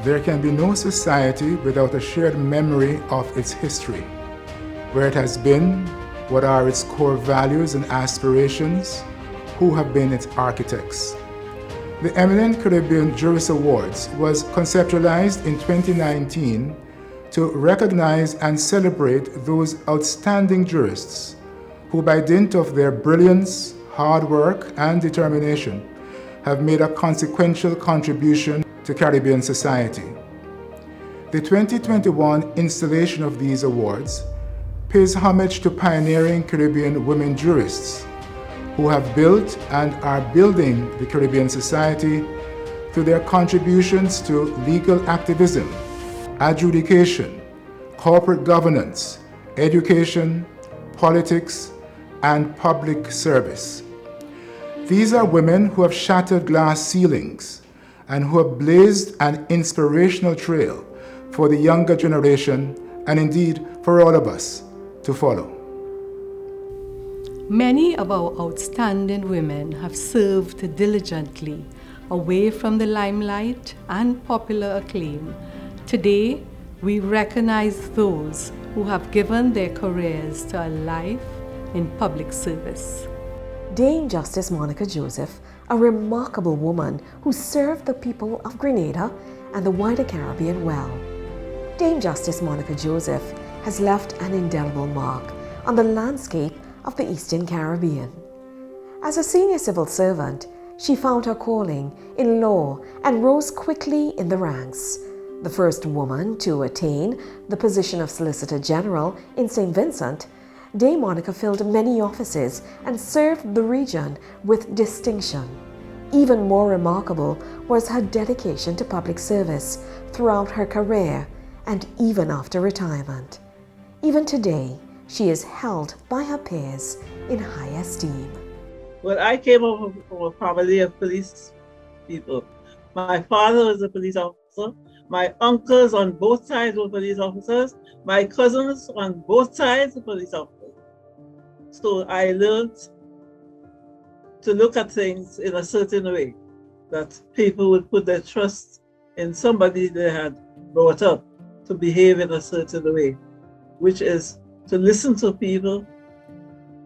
There can be no society without a shared memory of its history, where it has been, what are its core values and aspirations, who have been its architects. The Eminent Caribbean Jurists Awards was conceptualized in 2019 to recognize and celebrate those outstanding jurists who, by dint of their brilliance, hard work, and determination, have made a consequential contribution to Caribbean society. The 2021 installation of these awards pays homage to pioneering Caribbean women jurists who have built and are building the Caribbean society through their contributions to legal activism, adjudication, corporate governance, education, politics, and public service. These are women who have shattered glass ceilings and who have blazed an inspirational trail for the younger generation and indeed for all of us to follow. Many of our outstanding women have served diligently away from the limelight and popular acclaim. Today, we recognize those who have given their careers to a life in public service. Dame Justice Monica Joseph, a remarkable woman who served the people of Grenada and the wider Caribbean well. Dame Justice Monica Joseph has left an indelible mark on the landscape of the Eastern Caribbean. As a senior civil servant, she found her calling in law and rose quickly in the ranks. The first woman to attain the position of Solicitor General in St. Vincent, Dame Monica filled many offices and served the region with distinction. Even more remarkable was her dedication to public service throughout her career and even after retirement. Even today, she is held by her peers in high esteem. Well, I came up from a family of police people. My father was a police officer. My uncles on both sides were police officers. My cousins on both sides were police officers. So I learned to look at things in a certain way, that people would put their trust in somebody they had brought up to behave in a certain way, which is to listen to people,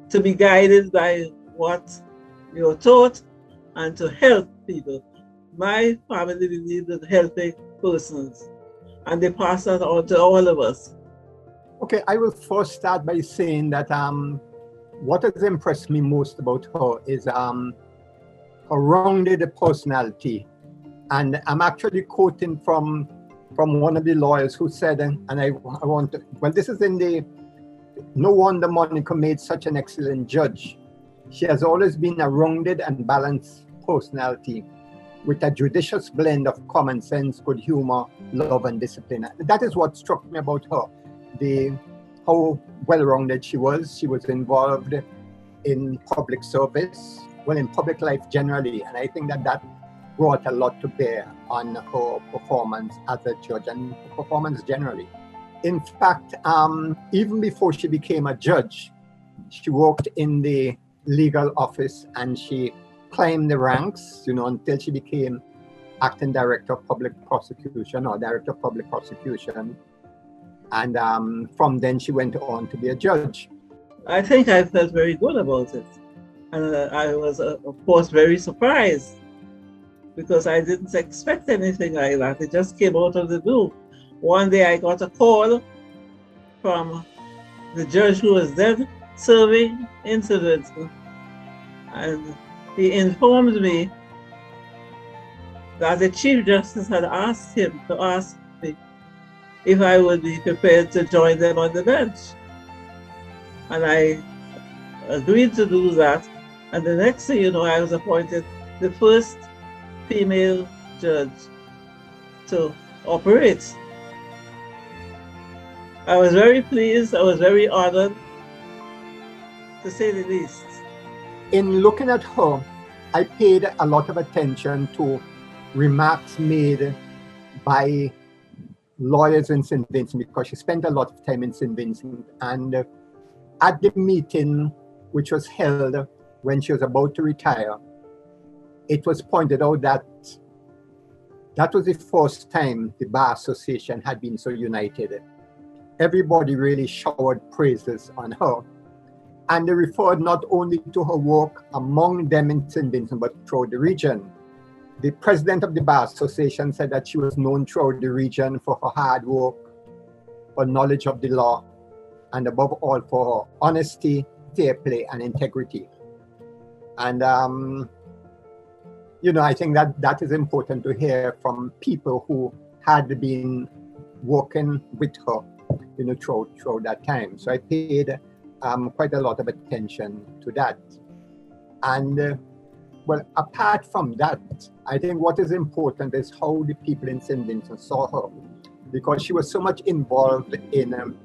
to be guided by what you're taught, and to help people. My family believed in helping persons, and they passed that on to all of us. Okay, I will first start by saying that what has impressed me most about her is her rounded personality. And I'm actually quoting from one of the lawyers who said, and I want to, well, this is in the, no wonder Monica made such an excellent judge. She has always been a rounded and balanced personality with a judicious blend of common sense, good humor, love, and discipline. That is what struck me about her, how well-rounded she was. She was involved in public service, well, in public life generally, and I think that brought a lot to bear on her performance as a judge and performance generally. In fact, even before she became a judge, she worked in the legal office and she climbed the ranks, until she became acting director of public prosecution or director of public prosecution. And from then she went on to be a judge. I think I felt very good about it. And I was, of course, very surprised because I didn't expect anything like that. It just came out of the blue. One day I got a call from the judge who was then serving incidents, and he informed me that the Chief Justice had asked him to ask me if I would be prepared to join them on the bench. And I agreed to do that. And the next thing you know, I was appointed the first female judge to operate. I was very pleased, I was very honored, to say the least. In looking at her, I paid a lot of attention to remarks made by lawyers in St. Vincent because she spent a lot of time in St. Vincent. And at the meeting, which was held when she was about to retire, it was pointed out that that was the first time the Bar Association had been so united. Everybody really showered praises on her. And they referred not only to her work among them in St. Vincent, but throughout the region. The president of the Bar Association said that she was known throughout the region for her hard work, for knowledge of the law, and above all for her honesty, fair play, and integrity. And, I think that is important to hear from people who had been working with her, throughout that time. So I paid quite a lot of attention to that. And well, apart from that, I think what is important is how the people in St. Vincent saw her, because she was so much involved in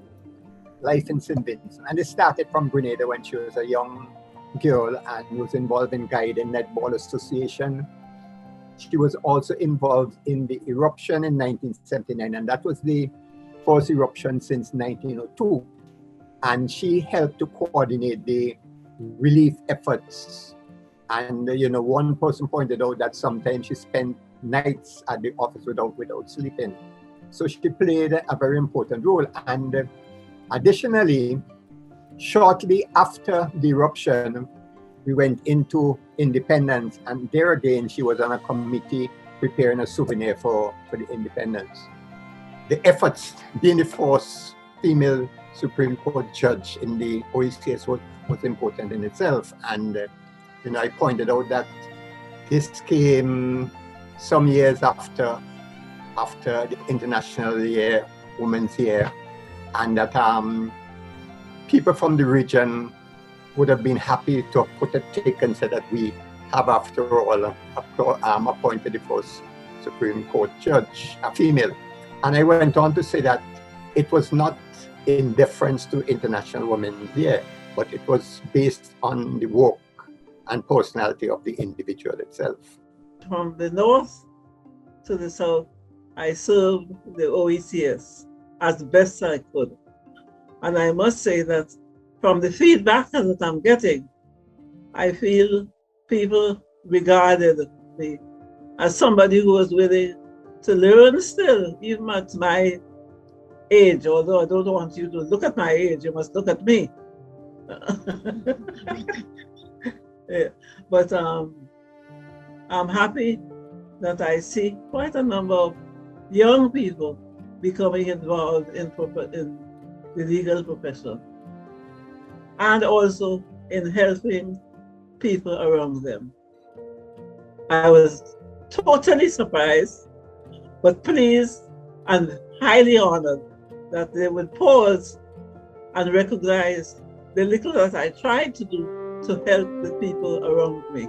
life in St. Vincent. And it started from Grenada when she was a young girl and was involved in guiding Netball Association. She was also involved in the eruption in 1979, and that was the first eruption since 1902. And she helped to coordinate the relief efforts. And, one person pointed out that sometimes she spent nights at the office without sleeping. So she played a very important role. And additionally, shortly after the eruption, we went into independence. And there again, she was on a committee preparing a souvenir for the independence. The efforts, being the first female Supreme Court judge in the OECS was important in itself. And I pointed out that this came some years after the International Year, Women's Year, and that people from the region would have been happy to have put a tick and said that we have, after all, appointed the first Supreme Court judge, a female. And I went on to say that it was not in deference to International Women's Year, but it was based on the work and personality of the individual itself. From the north to the south, I served the OECS as best I could. And I must say that from the feedback that I'm getting, I feel people regarded me as somebody who was willing to learn still, even at my age, although I don't want you to look at my age, you must look at me. Yeah. But I'm happy that I see quite a number of young people becoming involved in the legal profession, and also in helping people around them. I was totally surprised, but pleased and highly honored that they would pause and recognize the little that I tried to do to help the people around me.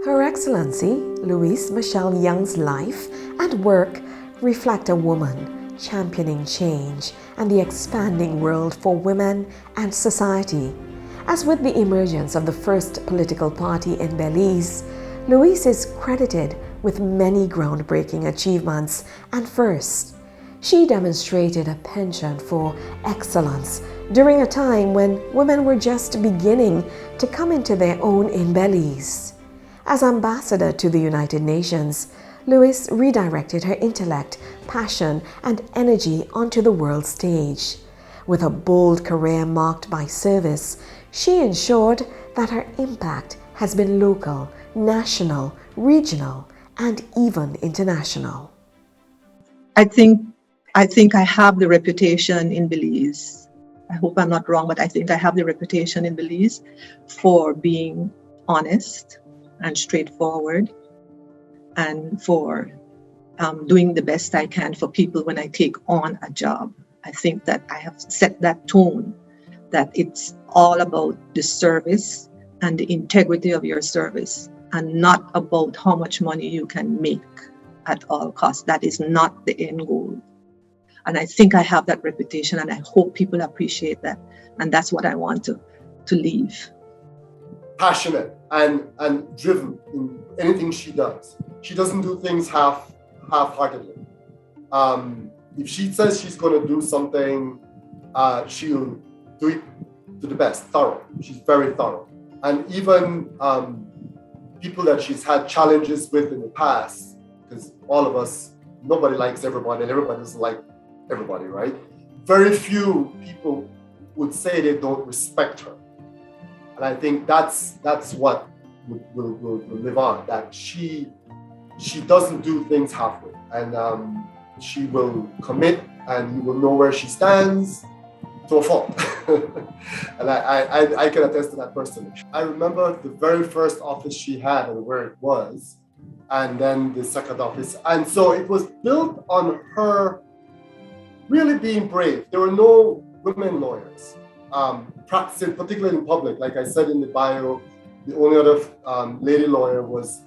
Her Excellency Louise Michelle Young's life and work reflect a woman championing change and the expanding world for women and society. As with the emergence of the first political party in Belize, Louise is credited with many groundbreaking achievements and firsts. She demonstrated a penchant for excellence during a time when women were just beginning to come into their own in Belize. As ambassador to the United Nations, Louise redirected her intellect, passion, and energy onto the world stage. With a bold career marked by service, she ensured that her impact has been local, national, regional, and even international. I think I have the reputation in Belize. I hope I'm not wrong, but I think I have the reputation in Belize for being honest and straightforward, and for doing the best I can for people when I take on a job. I think that I have set that tone, that it's all about the service and the integrity of your service, and not about how much money you can make at all costs. That is not the end goal. And I think I have that reputation, and I hope people appreciate that. And that's what I want to leave. Passionate and driven in anything she does. She doesn't do things half-heartedly. If she says she's going to do something, she'll do it to the best, thorough. She's very thorough. And even people that she's had challenges with in the past, because all of us, nobody likes everybody and everybody doesn't like everybody, right? Very few people would say they don't respect her. And I think that's what will live on, that she doesn't do things halfway, and she will commit, and you will know where she stands to a fault. And I can attest to that personally. I remember the very first office she had and where it was, and then the second office. And so it was built on her really being brave. There were no women lawyers practicing, particularly in public. Like I said in the bio, the only other lady lawyer was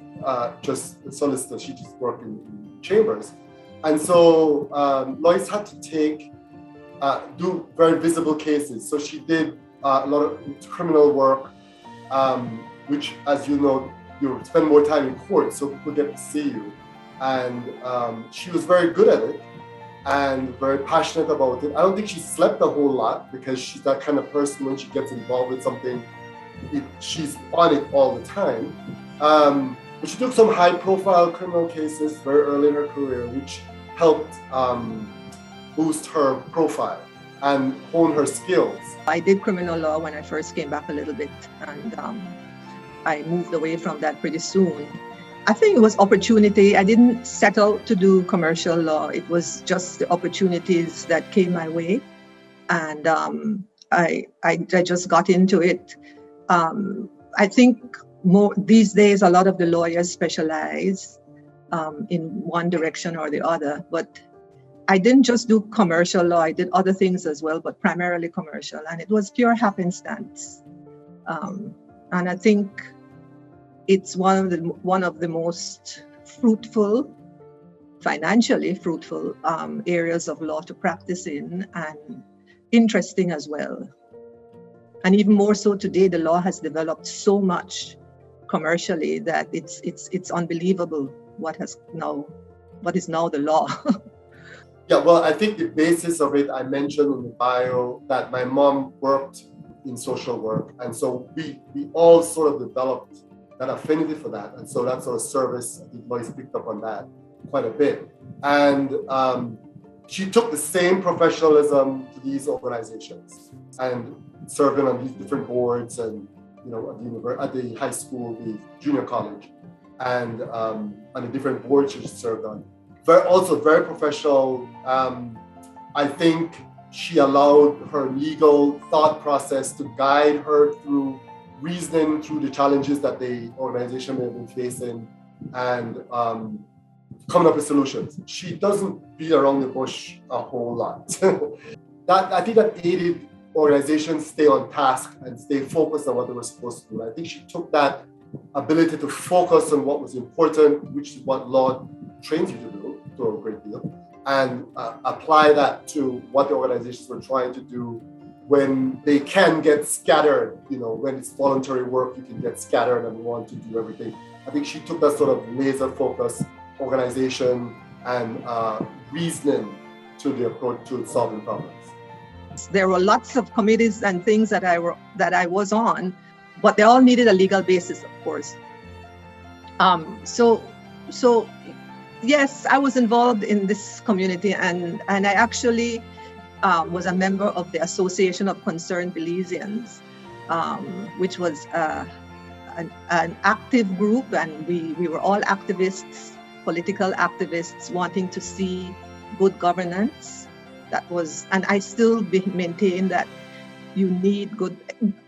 just a solicitor. She just worked in chambers. And so lawyers had to do very visible cases. So she did a lot of criminal work, which, as you know, you spend more time in court, so people get to see you. And she was very good at it and very passionate about it. I don't think she slept a whole lot, because she's that kind of person, when she gets involved with something, she's on it all the time. But she took some high-profile criminal cases very early in her career, which helped boost her profile and hone her skills. I did criminal law when I first came back a little bit, and I moved away from that pretty soon. I think it was opportunity. I didn't set out to do commercial law. It was just the opportunities that came my way, and I just got into it. I think more these days, a lot of the lawyers specialize in one direction or the other, but I didn't just do commercial law. I did other things as well, but primarily commercial, and it was pure happenstance. And I think it's one of the most fruitful, financially fruitful areas of law to practice in, and interesting as well. And even more so today, the law has developed so much commercially that it's unbelievable what is now the law. Yeah, well, I think the basis of it, I mentioned in the bio that my mom worked in social work, and so we all sort of developed that affinity for that, and so that sort of service, I think Lois picked up on that quite a bit. And she took the same professionalism to these organizations and serving on these different boards, and at the high school, the junior college, and on the different boards she served on. Also very professional. I think she allowed her legal thought process to guide her through reasoning through the challenges that the organization may have been facing, and coming up with solutions. She doesn't beat around the bush a whole lot. I think that aided organizations stay on task and stay focused on what they were supposed to do. I think she took that ability to focus on what was important, which is what law trains you to do to a great deal, and apply that to what the organizations were trying to do when they can get scattered. When it's voluntary work, you can get scattered and want to do everything. I think she took that sort of laser focus organization and reasoning to the approach to solving problems. There were lots of committees and things that I was on, but they all needed a legal basis, of course. So yes, I was involved in this community, and I actually was a member of the Association of Concerned Belizeans, which was an active group, and we were all activists, political activists, wanting to see good governance. And I still maintain that you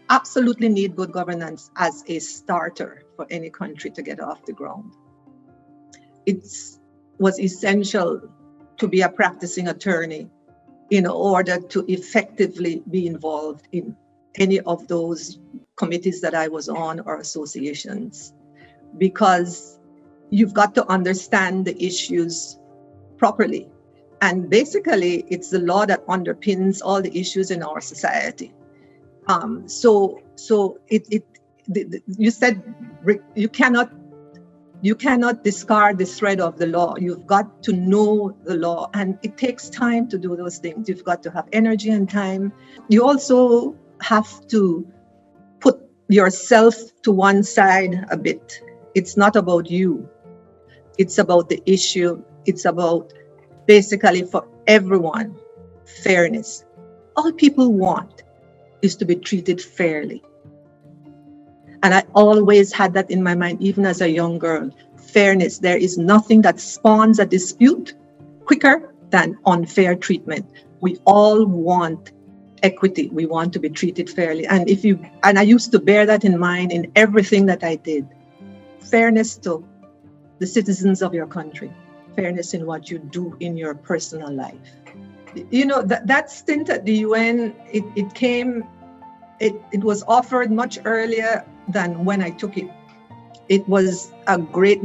absolutely need good governance as a starter for any country to get off the ground. It was essential to be a practicing attorney in order to effectively be involved in any of those committees that I was on or associations, because you've got to understand the issues properly. And basically, it's the law that underpins all the issues in our society. So you said, Rick, you cannot discard the thread of the law. You've got to know the law, and it takes time to do those things. You've got to have energy and time. You also have to put yourself to one side a bit it's not about you. It's about the issue. It's about basically for everyone, fairness. All people want is to be treated fairly. And I always had that in my mind, even as a young girl. Fairness. There is nothing that spawns a dispute quicker than unfair treatment. We all want equity. We want to be treated fairly. And I used to bear that in mind in everything that I did. Fairness to the citizens of your country. Fairness in what you do in your personal life. You know, that stint at the UN, it was offered much earlier than when I took it. It was a great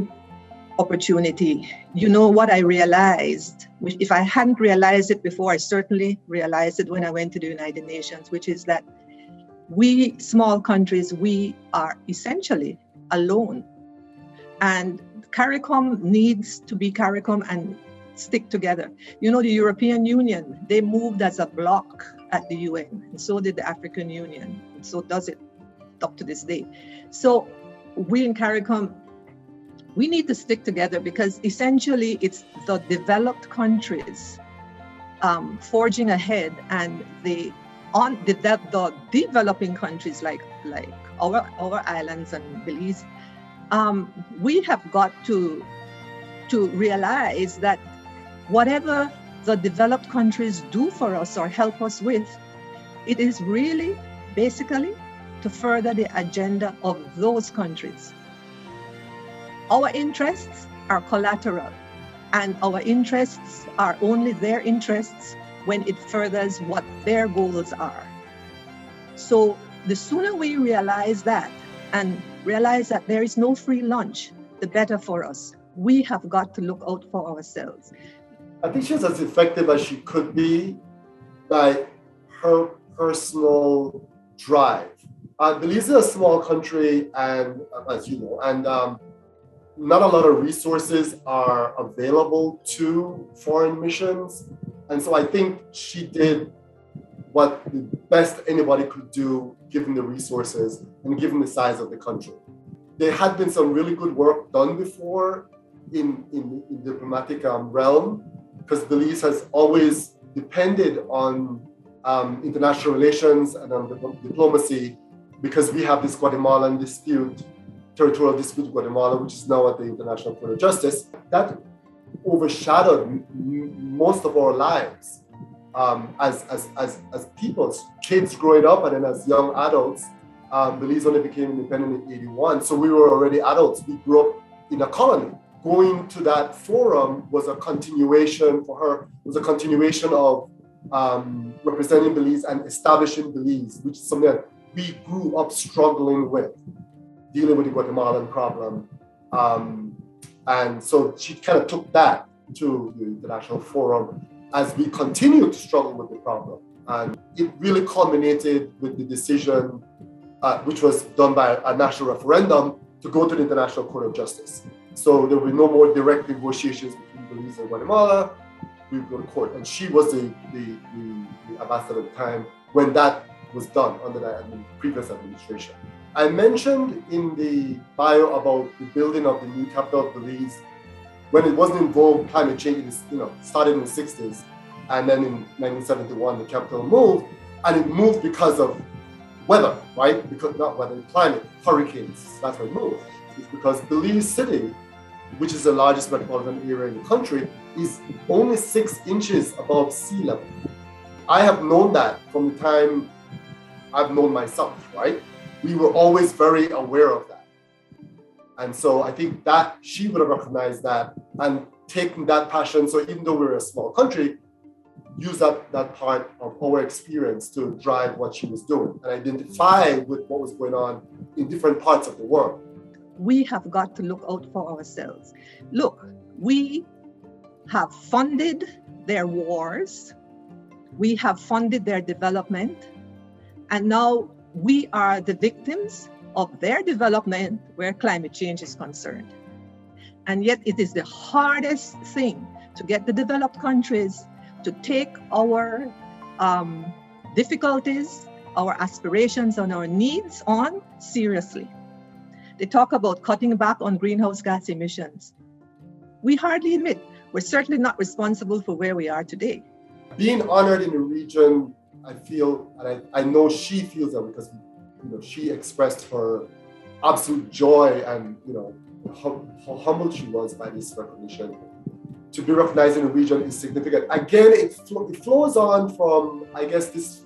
opportunity. You know what I realized, which if I hadn't realized it before, I certainly realized it when I went to the United Nations, which is that we small countries, we are essentially alone. And CARICOM needs to be CARICOM and stick together. You know, the European Union, they moved as a bloc at the UN, and so did the African Union, and so does it up to this day. So we in CARICOM, we need to stick together because essentially it's the developed countries forging ahead, and the developing countries like our islands and Belize, we have got to realize that whatever the developed countries do for us or help us with, it is really basically to further the agenda of those countries. Our interests are collateral, and our interests are only their interests when it furthers what their goals are. So the sooner we realize that and realize that there is no free lunch, the better for us. We have got to look out for ourselves. I think she's as effective as she could be by her personal drive. Belize is a small country, and as you know, and not a lot of resources are available to foreign missions. And so I think she did what the best anybody could do, given the resources and given the size of the country. There had been some really good work done before in the diplomatic realm, because Belize has always depended on international relations and on diplomacy, because we have this Guatemalan territorial dispute with Guatemala, which is now at the International Court of Justice. That overshadowed most of our lives as people, kids growing up, and then as young adults. Belize only became independent in 1981, so we were already adults. We grew up in a colony. Going to that forum was a continuation for her, was a continuation of representing Belize and establishing Belize, which is something that we grew up struggling with, dealing with the Guatemalan problem. And so she kind of took that to the international forum as we continued to struggle with the problem. And it really culminated with the decision, which was done by a national referendum, to go to the International Court of Justice. So there will be no more direct negotiations between Belize and Guatemala. We would go to court. And she was the ambassador at the time when that was done under the previous administration. I mentioned in the bio about the building of the new capital of Belize. When it wasn't involved, climate change, started in the 60s. And then in 1971, the capital moved. And it moved because of weather, right? Because not weather, climate, hurricanes. That's why it moved. It's because Belize City, which is the largest metropolitan area in the country, is only 6 inches above sea level. I have known that from the time I've known myself, right? We were always very aware of that. And so I think that she would have recognized that and taken that passion. So even though we're a small country, use that part of our experience to drive what she was doing and identify with what was going on in different parts of the world. We have got to look out for ourselves. Look, we have funded their wars. We have funded their development. And now we are the victims of their development where climate change is concerned. And yet it is the hardest thing to get the developed countries to take our difficulties, our aspirations, and our needs on seriously. They talk about cutting back on greenhouse gas emissions. We hardly admit we're certainly not responsible for where we are today. Being honored in the region, I feel, and I know she feels that because she expressed her absolute joy and how humbled she was by this recognition. To be recognized in the region is significant. Again, it flows on from, I guess, this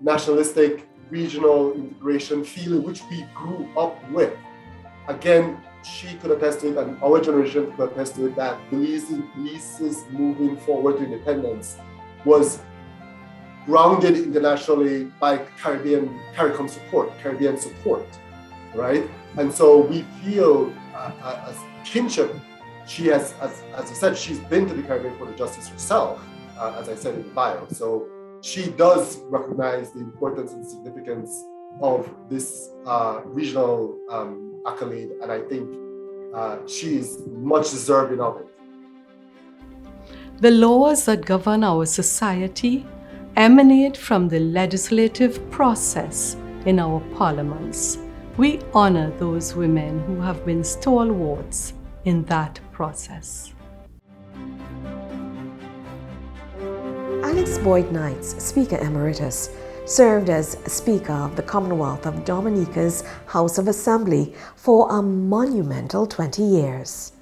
nationalistic regional integration feeling which we grew up with. Again, she could attest to it, and our generation could attest to it, that Belize's moving forward to independence was grounded internationally by Caribbean support, right? And so we feel as kinship. She has, as I said, she's been to the Caribbean Court of Justice herself, as I said in the bio. So she does recognize the importance and significance of this regional accolade, and I think she is much deserving of it. The laws that govern our society emanate from the legislative process in our parliaments. We honor those women who have been stalwarts in that process. Alex Boyd Knights, Speaker Emeritus, served as Speaker of the Commonwealth of Dominica's House of Assembly for a monumental 20 years.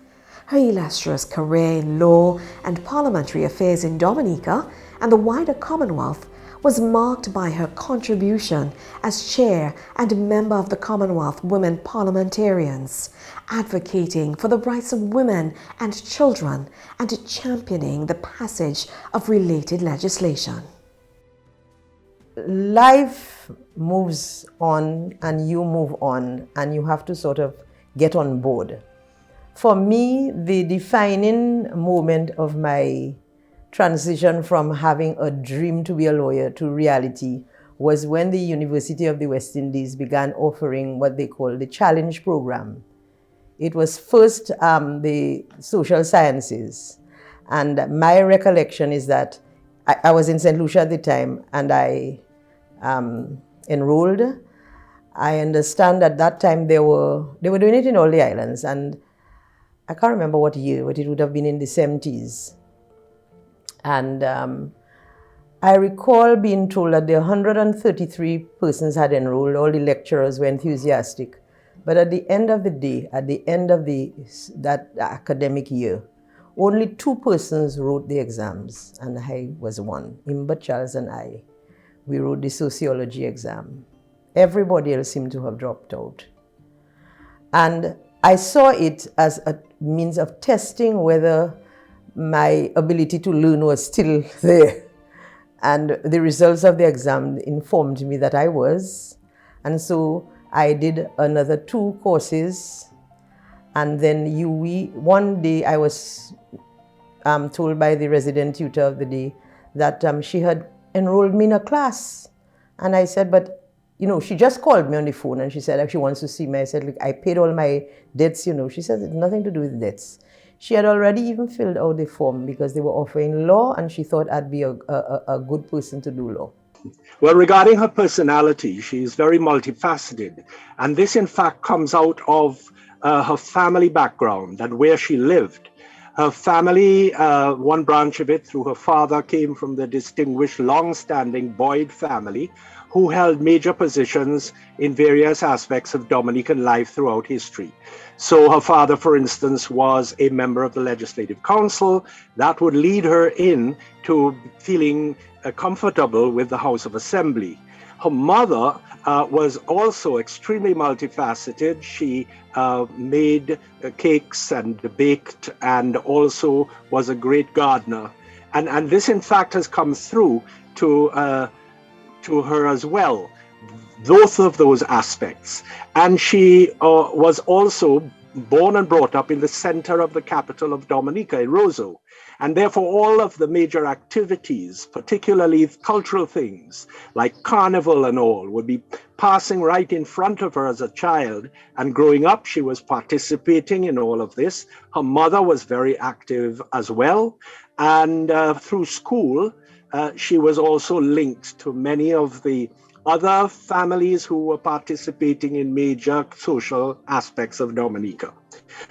Her illustrious career in law and parliamentary affairs in Dominica and the wider Commonwealth was marked by her contribution as chair and member of the Commonwealth Women Parliamentarians, advocating for the rights of women and children and championing the passage of related legislation. Life moves on and you move on, and you have to sort of get on board. For me, the defining moment of my transition from having a dream to be a lawyer to reality was when the University of the West Indies began offering what they call the Challenge Program. It was first the social sciences, and my recollection is that I was in St. Lucia at the time, and I enrolled. I understand at that time they were doing it in all the islands, and I can't remember what year, but it would have been in the 70s. And I recall being told that the 133 persons had enrolled, all the lecturers were enthusiastic. But at the end of the day, at the end of that academic year, only 2 persons wrote the exams, and I was one. Imba Charles and I, we wrote the sociology exam. Everybody else seemed to have dropped out. And I saw it as a means of testing whether my ability to learn was still there. And the results of the exam informed me that I was. And so I did another 2 courses. And then one day I was told by the resident tutor of the day that she had enrolled me in a class. And I said, but she just called me on the phone and she said she wants to see me. I said, look, I paid all my debts, She said it's nothing to do with debts. She had already even filled out the form because they were offering law, and she thought I'd be a good person to do law. Well, regarding her personality, she is very multifaceted. And this, in fact, comes out of her family background and where she lived. Her family, one branch of it through her father, came from the distinguished, long-standing Boyd family, who held major positions in various aspects of Dominican life throughout history. So her father, for instance, was a member of the Legislative Council. That would lead her in to feeling comfortable with the House of Assembly. Her mother was also extremely multifaceted. She made cakes and baked, and also was a great gardener. And this, in fact, has come through to her as well, both of those aspects. And she was also born and brought up in the center of the capital of Dominica, in Roseau. And therefore, all of the major activities, particularly cultural things like carnival and all, would be passing right in front of her as a child. And growing up, she was participating in all of this. Her mother was very active as well. And through school, she was also linked to many of the other families who were participating in major social aspects of Dominica.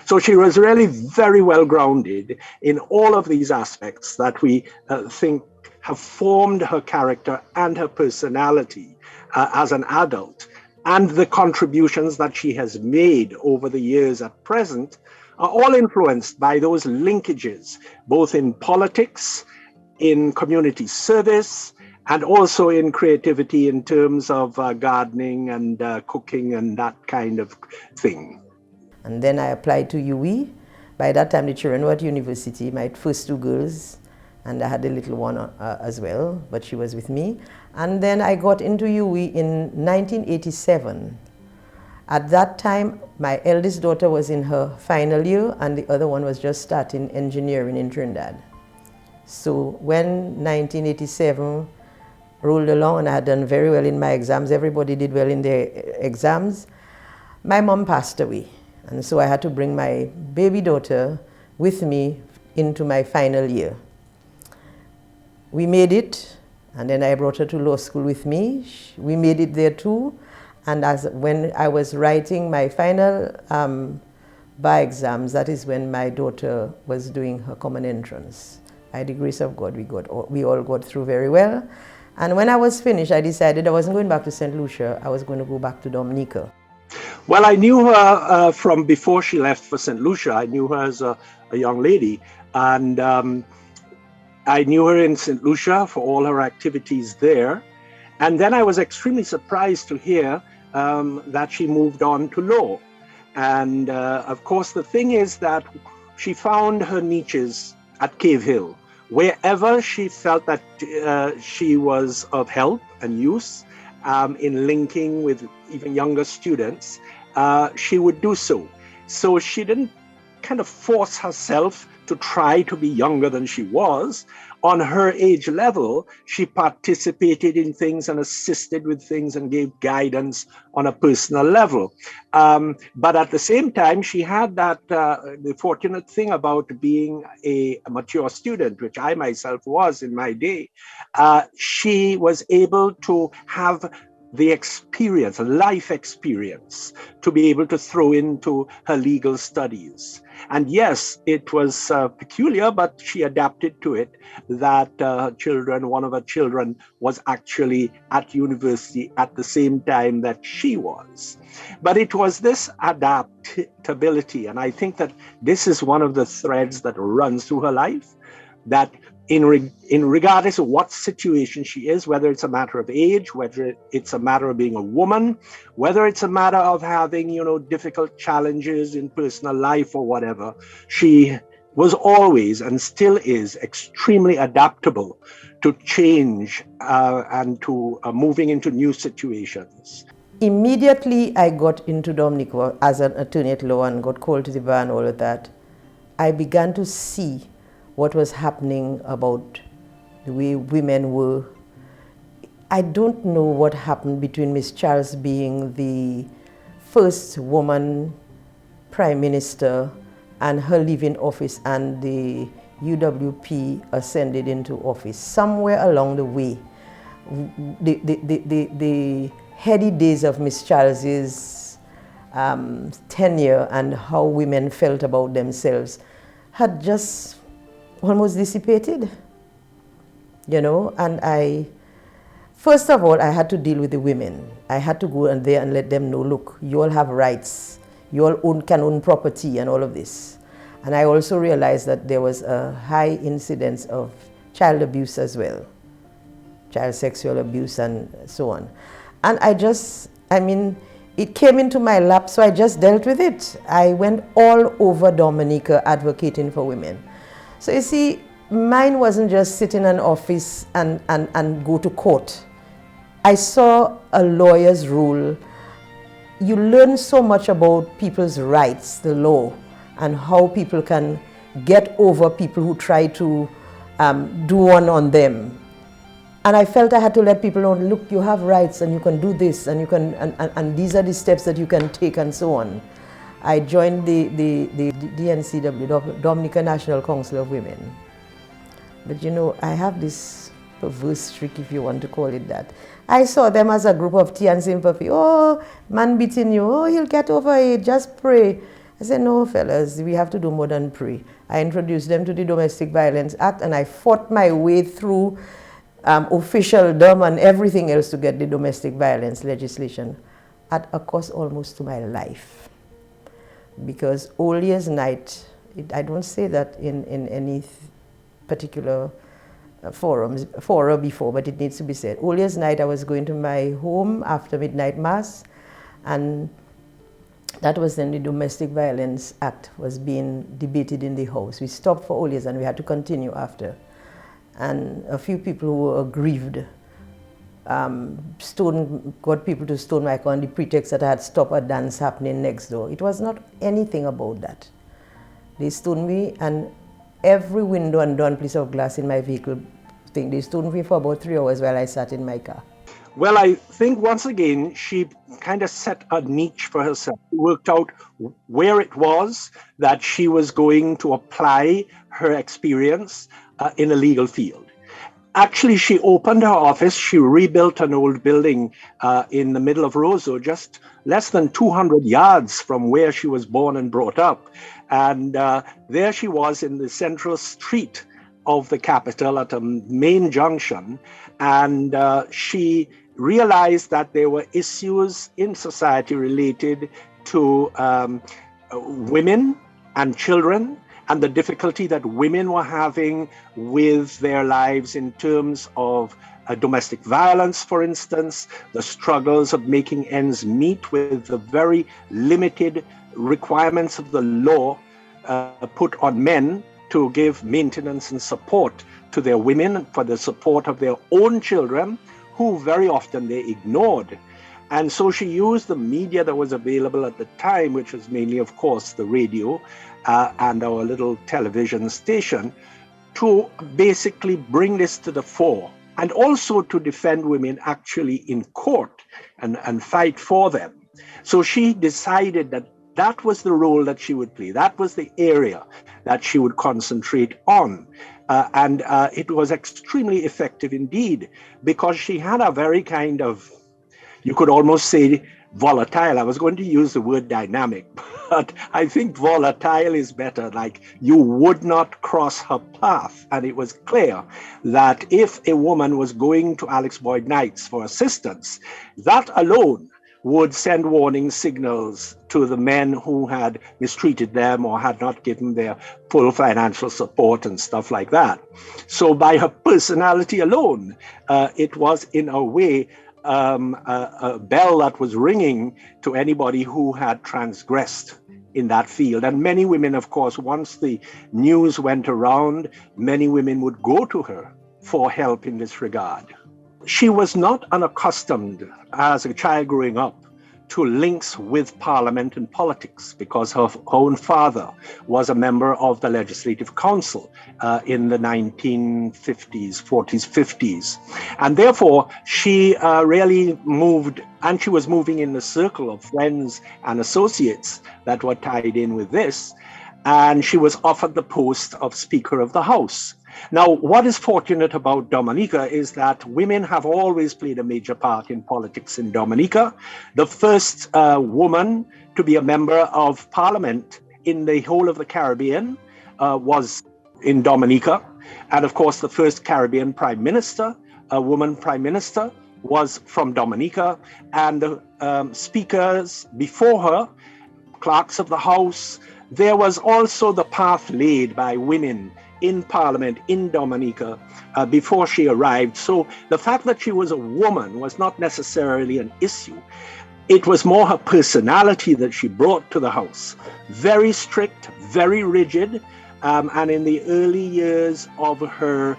So she was really very well grounded in all of these aspects that we think have formed her character and her personality as an adult. And the contributions that she has made over the years at present are all influenced by those linkages, both in politics, in community service, and also in creativity in terms of gardening and cooking and that kind of thing. And then I applied to UE. By that time, the children were at university, my first two girls, and I had a little one as well, but she was with me. And then I got into UE in 1987. At that time, my eldest daughter was in her final year, and the other one was just starting engineering in Trinidad. So when 1987 rolled along and I had done very well in my exams, everybody did well in their exams, my mom passed away. And so I had to bring my baby daughter with me into my final year. We made it, and then I brought her to law school with me. We made it there too. And when I was writing my final bar exams, that is when my daughter was doing her common entrance. By the grace of God, we all got through very well. And when I was finished, I decided I wasn't going back to St. Lucia. I was going to go back to Dominica. Well, I knew her from before she left for St. Lucia. I knew her as a young lady. And I knew her in St. Lucia for all her activities there. And then I was extremely surprised to hear that she moved on to law. And of course, the thing is that she found her niches at Cave Hill. Wherever she felt that she was of help and use in linking with even younger students, she would do so. So she didn't kind of force herself to try to be younger than she was. On her age level, she participated in things and assisted with things and gave guidance on a personal level. But at the same time, she had that the fortunate thing about being a mature student, which I myself was in my day. She was able to have the experience, a life experience, to be able to throw into her legal studies. And yes, it was peculiar, but she adapted to it, that one of her children was actually at university at the same time that she was. But it was this adaptability, and I think that this is one of the threads that runs through her life, that in regardless of what situation she is, whether it's a matter of age, whether it's a matter of being a woman, whether it's a matter of having, difficult challenges in personal life or whatever, she was always and still is extremely adaptable to change and to moving into new situations. Immediately I got into Dominica as an attorney at law and got called to the bar and all of that, I began to see what was happening about the way women were. I don't know what happened between Miss Charles being the first woman prime minister and her leaving office and the UWP ascended into office. Somewhere along the way, the heady days of Miss Charles's tenure and how women felt about themselves had just almost dissipated, and first of all, I had to deal with the women. I had to go in there and let them know, look, you all have rights, you all can own property and all of this. And I also realized that there was a high incidence of child abuse as well, child sexual abuse and so on. And it came into my lap, so I just dealt with it. I went all over Dominica advocating for women. So you see, mine wasn't just sit in an office and go to court. I saw a lawyer's role. You learn so much about people's rights, the law, and how people can get over people who try to do one on them. And I felt I had to let people know, look, you have rights and you can do this and you can, and these are the steps that you can take and so on. I joined the DNCW, Dominica National Council of Women. But I have this perverse trick, if you want to call it that. I saw them as a group of tea and sympathy. Oh, man beating you. Oh, he'll get over it. Just pray. I said, no, fellas, we have to do more than pray. I introduced them to the Domestic Violence Act, and I fought my way through officialdom and everything else to get the domestic violence legislation at a cost almost to my life. Because Old Year's Night, I don't say that in any particular fora before, but it needs to be said. Old Year's Night, I was going to my home after midnight mass, and that was when the Domestic Violence Act was being debated in the House. We stopped for Old Year's and we had to continue after. And a few people who were aggrieved got people to stone my car on the pretext that I had stopped a dance happening next door. It was not anything about that. They stoned me, and every window and door and piece of glass in my vehicle thing, they stoned me for about 3 hours while I sat in my car. Well, I think once again, she kind of set a niche for herself. She worked out where it was that she was going to apply her experience in a legal field. Actually, she opened her office. She rebuilt an old building in the middle of Roseau, just less than 200 yards from where she was born and brought up. And there she was in the central street of the capital at a main junction. And she realized that there were issues in society related to women and children, and the difficulty that women were having with their lives in terms of domestic violence, for instance, the struggles of making ends meet with the very limited requirements of the law put on men to give maintenance and support to their women for the support of their own children, who very often they ignored. And so she used the media that was available at the time, which was mainly, of course, the radio and our little television station, to basically bring this to the fore, and also to defend women actually in court and fight for them. So she decided that that was the role that she would play. That was the area that she would concentrate on. And it was extremely effective indeed, because she had a very kind of, you could almost say, volatile. I was going to use the word dynamic, but I think volatile is better. Like, you would not cross her path. And it was clear that if a woman was going to Alex Boyd Knights for assistance, that alone would send warning signals to the men who had mistreated them or had not given their full financial support and stuff like that. So by her personality alone, it was in a way a bell that was ringing to anybody who had transgressed in that field. And many women, of course, once the news went around, many women would go to her for help in this regard. She was not unaccustomed as a child growing up to links with parliament and politics, because her own father was a member of the Legislative Council in the 1950s, 40s, 50s. And therefore, she really moved, and she was moving in the circle of friends and associates that were tied in with this. And she was offered the post of Speaker of the House. Now, what is fortunate about Dominica is that women have always played a major part in politics in Dominica. The first woman to be a member of parliament in the whole of the Caribbean was in Dominica. And of course, the first Caribbean prime minister, a woman prime minister, was from Dominica. And the speakers before her, clerks of the House, there was also the path laid by women in Parliament in Dominica before she arrived. So the fact that she was a woman was not necessarily an issue. It was more her personality that she brought to the House. Very strict, very rigid, and in the early years of her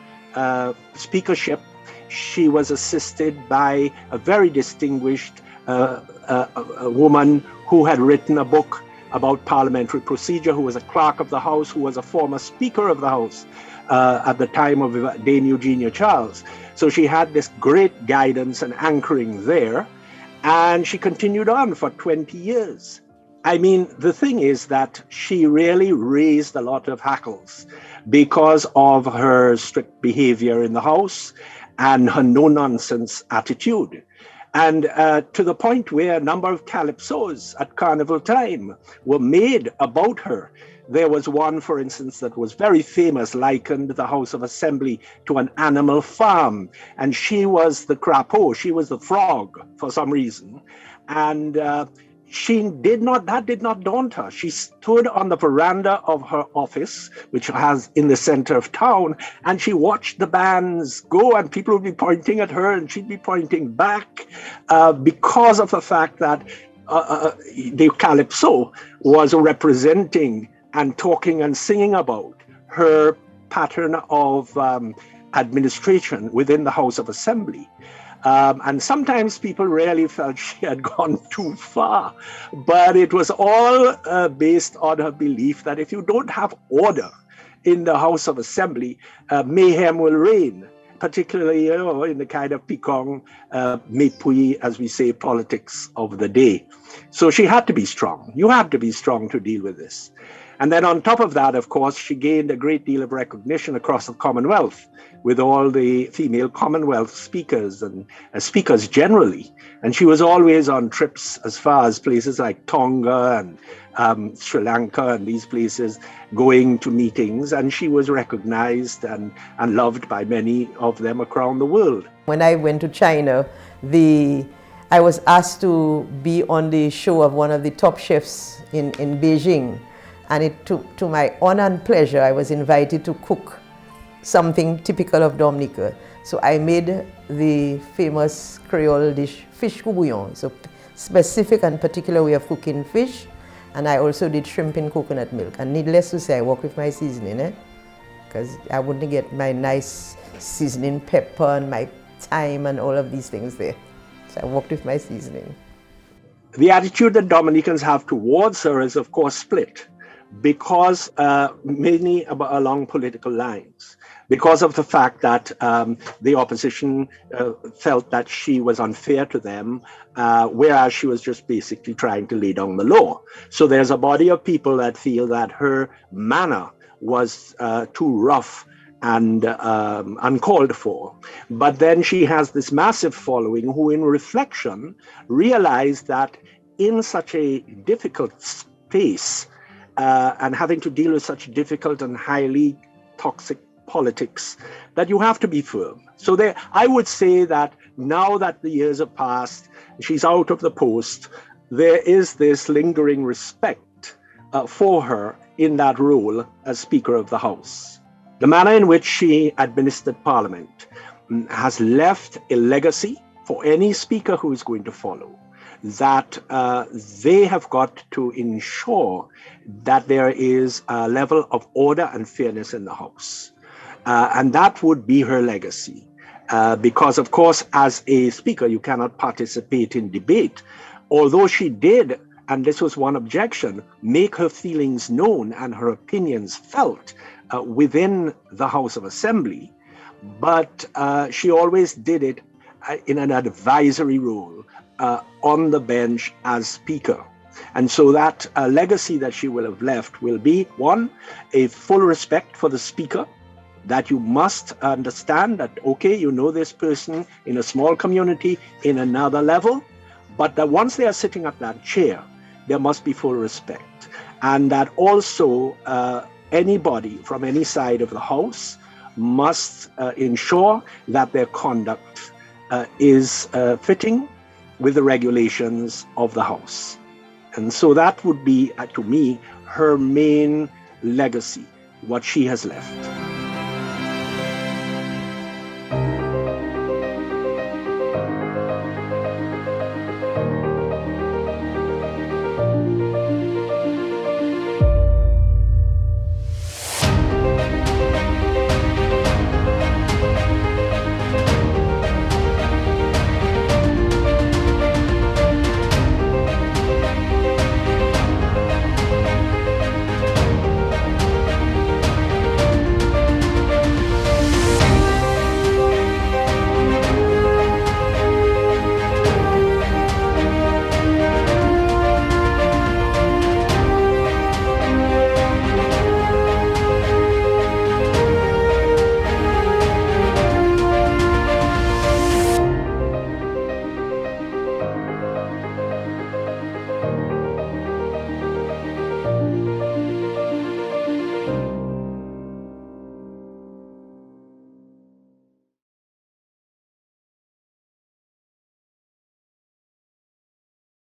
speakership, she was assisted by a very distinguished a woman who had written a book about parliamentary procedure, who was a clerk of the House, who was a former Speaker of the House at the time of Dame Eugenia Charles. So she had this great guidance and anchoring there, and she continued on for 20 years. I mean, the thing is that she really raised a lot of hackles because of her strict behavior in the House and her no-nonsense attitude. And to the point where a number of calypsos at carnival time were made about her. There was one, for instance, that was very famous, likened the House of Assembly to an animal farm. And she was the crapaud, she was the frog for some reason. And that did not daunt her. She stood on the veranda of her office, which has in the center of town, and she watched the bands go, and people would be pointing at her and she'd be pointing back because of the fact that the calypso was representing and talking and singing about her pattern of administration within the House of Assembly. And sometimes people really felt she had gone too far, but it was all based on her belief that if you don't have order in the House of Assembly, mayhem will reign, particularly in the kind of Pekong, Mepui, as we say, politics of the day. So she had to be strong. You have to be strong to deal with this. And then on top of that, of course, she gained a great deal of recognition across the Commonwealth with all the female Commonwealth speakers and speakers generally. And she was always on trips as far as places like Tonga and Sri Lanka and these places, going to meetings. And she was recognized and loved by many of them around the world. When I went to China, I was asked to be on the show of one of the top chefs in Beijing. And to my honor and pleasure, I was invited to cook something typical of Dominica. So I made the famous Creole dish, fish bouillon. So specific and particular way of cooking fish. And I also did shrimp in coconut milk. And needless to say, I work with my seasoning, because I wouldn't get my nice seasoning pepper and my thyme and all of these things there. So I worked with my seasoning. The attitude that Dominicans have towards her is, of course, split, because mainly along political lines, because of the fact that the opposition felt that she was unfair to them, whereas she was just basically trying to lay down the law. So there's a body of people that feel that her manner was too rough and uncalled for. But then she has this massive following who, in reflection, realized that in such a difficult space, and having to deal with such difficult and highly toxic politics, that you have to be firm. So I would say that now that the years have passed, she's out of the post, there is this lingering respect for her in that role as Speaker of the House. The manner in which she administered Parliament has left a legacy for any speaker who is going to follow, that they have got to ensure that there is a level of order and fairness in the House. And that would be her legacy. Because, of course, as a speaker, you cannot participate in debate. Although she did, and this was one objection, make her feelings known and her opinions felt within the House of Assembly, but she always did it in an advisory role on the bench as Speaker. And so that legacy that she will have left will be, one, a full respect for the Speaker, that you must understand that, okay, you know this person in a small community in another level, but that once they are sitting at that chair, there must be full respect. And that also anybody from any side of the House must ensure that their conduct is fitting with the regulations of the House. And so that would be, to me, her main legacy, what she has left.